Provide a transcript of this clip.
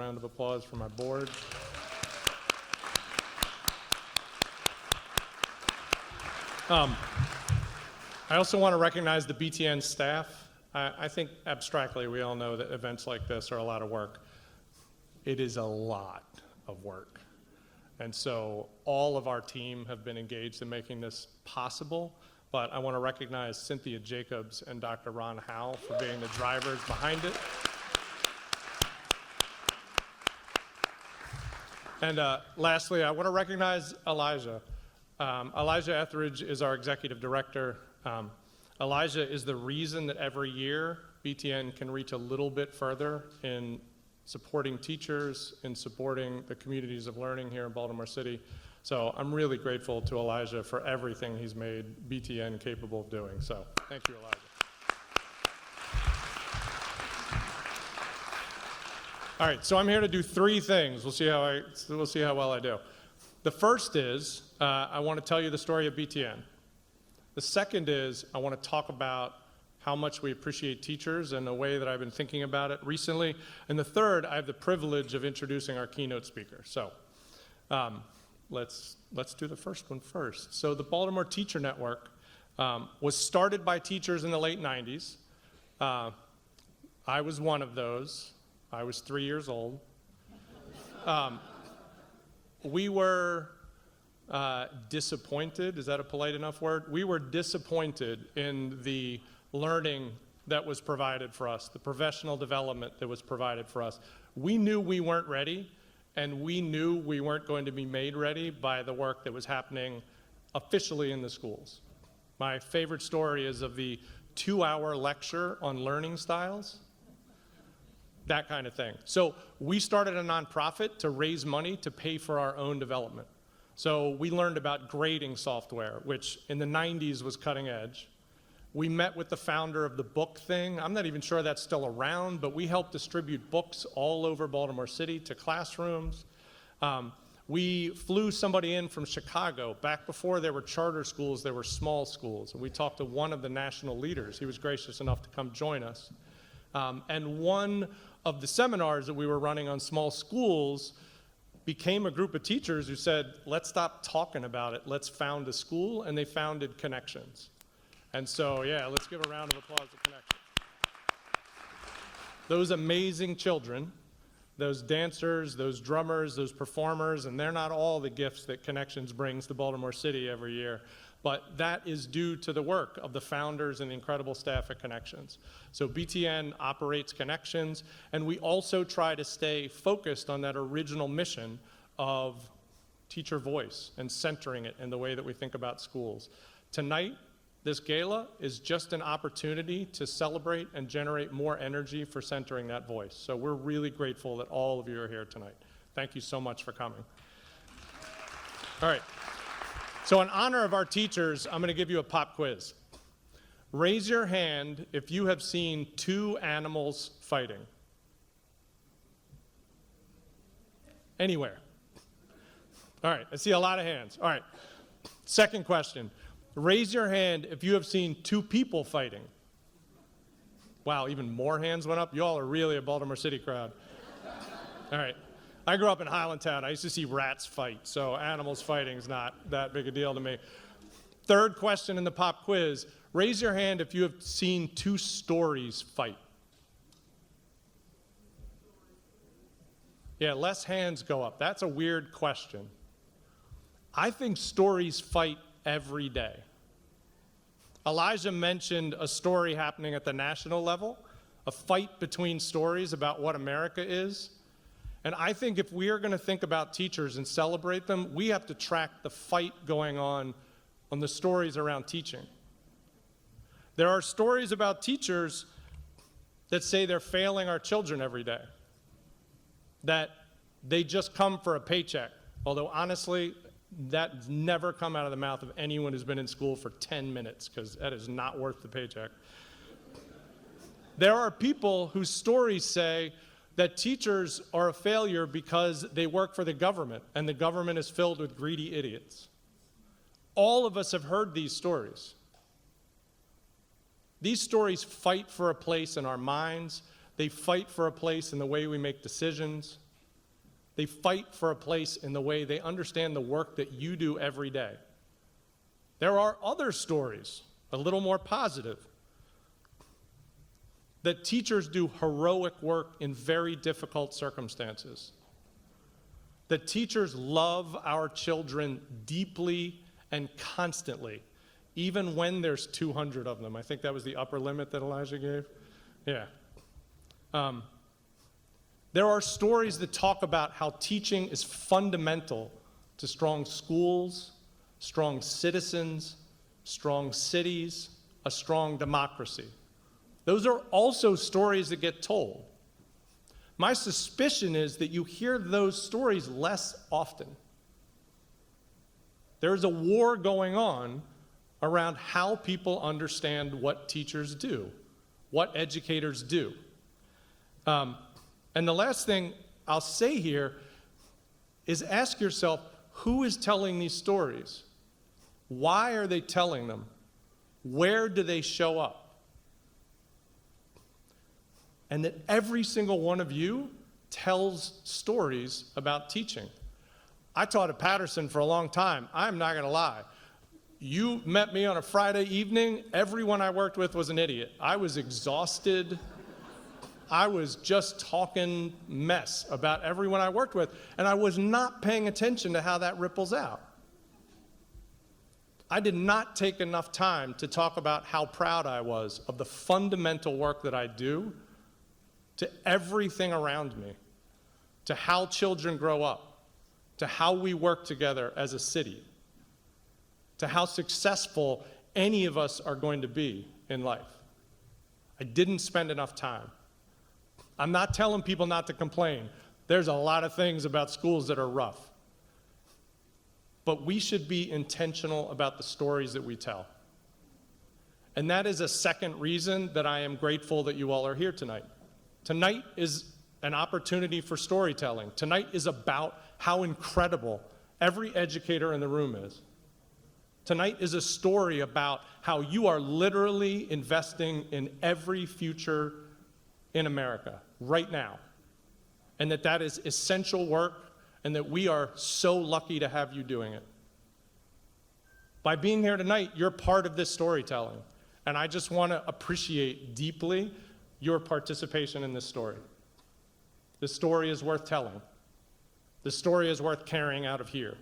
round of applause for my board. I also want to recognize the BTN staff. I think abstractly we all know that events like this are a lot of work. It is a lot of work. And so all of our team have been engaged in making this possible, but I want to recognize Cynthia Jacobs and Dr. Ron Howell for being the drivers behind it. And lastly, I want to recognize Elijah. Elijah Etheridge is our executive director. Elijah is the reason that every year BTN can reach a little bit further in supporting teachers, in supporting the communities of learning here in Baltimore City. So I'm really grateful to Elijah for everything he's made BTN capable of doing. So thank you, Elijah. All right, so I'm here to do three things. We'll see how well I do. The first is I want to tell you the story of BTN. The second is I want to talk about how much we appreciate teachers and the way that I've been thinking about it recently. And the third, I have the privilege of introducing our keynote speaker. So let's do the first one first. So the Baltimore Teacher Network was started by teachers in the late 90s. I was one of those. I was 3 years old. We were disappointed, is that a polite enough word? We were disappointed in the learning that was provided for us, the professional development that was provided for us. We knew we weren't ready, and we knew we weren't going to be made ready by the work that was happening officially in the schools. My favorite story is of the 2-hour lecture on learning styles. That kind of thing. So we started a nonprofit to raise money to pay for our own development. So we learned about grading software, which in the 90s was cutting edge. We met with the founder of the book thing. I'm not even sure that's still around, but we helped distribute books all over Baltimore City to classrooms. We flew somebody in from Chicago. Back before there were charter schools, there were small schools. And we talked to one of the national leaders. He was gracious enough to come join us. And one of the seminars that we were running on small schools became a group of teachers who said, let's stop talking about it, let's found a school, and they founded Connections. And so, yeah, let's give a round of applause to Connections. Those amazing children, those dancers, those drummers, those performers, and they're not all the gifts that Connections brings to Baltimore City every year, but that is due to the work of the founders and the incredible staff at Connections. So BTN operates Connections, and we also try to stay focused on that original mission of teacher voice and centering it in the way that we think about schools. Tonight, this gala is just an opportunity to celebrate and generate more energy for centering that voice. So we're really grateful that all of you are here tonight. Thank you so much for coming. All right. So in honor of our teachers, I'm going to give you a pop quiz. Raise your hand if you have seen two animals fighting. Anywhere. All right, I see a lot of hands. All right, second question. Raise your hand if you have seen two people fighting. Wow, even more hands went up. You all are really a Baltimore City crowd. All right. I grew up in Highlandtown. I used to see rats fight, so animals fighting is not that big a deal to me. Third question in the pop quiz. Raise your hand if you have seen two stories fight. Yeah, less hands go up. That's a weird question. I think stories fight every day. Elijah mentioned a story happening at the national level, a fight between stories about what America is. And I think if we are going to think about teachers and celebrate them, we have to track the fight going on the stories around teaching. There are stories about teachers that say they're failing our children every day, that they just come for a paycheck, although honestly, that's never come out of the mouth of anyone who's been in school for 10 minutes, because that is not worth the paycheck. There are people whose stories say that teachers are a failure because they work for the government, and the government is filled with greedy idiots. All of us have heard these stories. These stories fight for a place in our minds. They fight for a place in the way we make decisions. They fight for a place in the way they understand the work that you do every day. There are other stories, a little more positive, that teachers do heroic work in very difficult circumstances. That teachers love our children deeply and constantly, even when there's 200 of them. I think that was the upper limit that Elijah gave. Yeah. There are stories that talk about how teaching is fundamental to strong schools, strong citizens, strong cities, a strong democracy. Those are also stories that get told. My suspicion is that you hear those stories less often. There's a war going on around how people understand what teachers do, what educators do. And the last thing I'll say here is ask yourself, who is telling these stories? Why are they telling them? Where do they show up? And that every single one of you tells stories about teaching. I taught at Patterson for a long time. I'm not going to lie. You met me on a Friday evening, everyone I worked with was an idiot. I was exhausted. I was just talking mess about everyone I worked with, and I was not paying attention to how that ripples out. I did not take enough time to talk about how proud I was of the fundamental work that I do to everything around me, to how children grow up, to how we work together as a city, to how successful any of us are going to be in life. I didn't spend enough time. I'm not telling people not to complain. There's a lot of things about schools that are rough. But we should be intentional about the stories that we tell. And that is a second reason that I am grateful that you all are here tonight. Tonight is an opportunity for storytelling. Tonight is about how incredible every educator in the room is. Tonight is a story about how you are literally investing in every future in America right now, and that is essential work, and that we are so lucky to have you doing it. By being here tonight, you're part of this storytelling, and I just want to appreciate deeply your participation in this story. This story is worth telling. This story is worth carrying out of here.